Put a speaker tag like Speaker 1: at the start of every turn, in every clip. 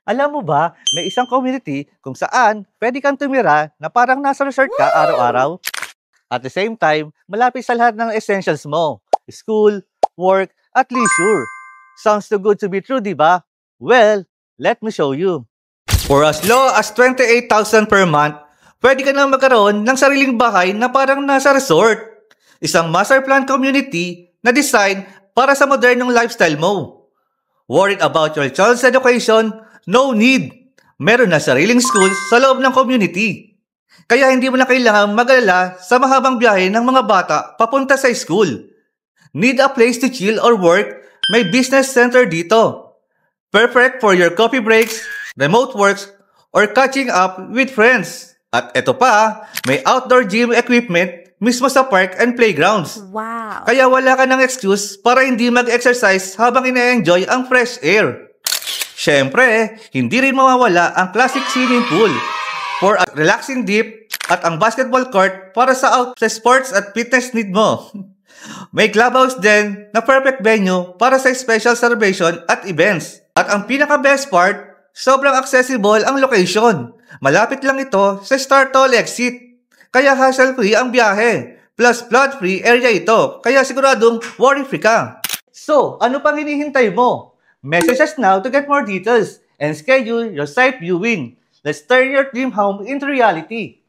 Speaker 1: Alam mo ba, may isang community kung saan pwede kang tumira na parang nasa resort ka araw-araw. At the same time, malapit sa lahat ng essentials mo. School, work, at leisure. Sounds too good to be true, di ba? Well, let me show you. For as low as 28,000 per month, pwede ka na magkaroon ng sariling bahay na parang nasa resort. Isang master plan community na design para sa modernong lifestyle mo. Worried about your child's education? No need! Meron na sariling schools sa loob ng community. Kaya hindi mo na kailangang mag-alala sa mahabang biyahe ng mga bata papunta sa school. Need a place to chill or work? May business center dito. Perfect for your coffee breaks, remote works, or catching up with friends. At eto pa, may outdoor gym equipment mismo sa park and playgrounds.
Speaker 2: Wow!
Speaker 1: Kaya wala ka ng excuse para hindi mag-exercise habang ina-enjoy ang fresh air. Siyempre, hindi rin mawawala ang classic swimming pool for a relaxing dip at ang basketball court para sa sports at fitness need mo. May clubhouse din na perfect venue para sa special celebration at events. At ang pinaka-best part, sobrang accessible ang location. Malapit lang ito sa Star Toll exit. Kaya hassle-free ang biyahe. Plus flood-free area ito. Kaya siguradong worry-free ka. So, ano pang hinihintay mo? Message us now to get more details and schedule your site viewing. Let's turn your dream home into reality.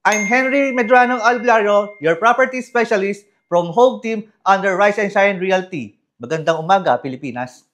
Speaker 1: I'm Henry Medrano Alblaro, your property specialist from Home Team under Rise and Shine Realty. Magandang umaga, Pilipinas.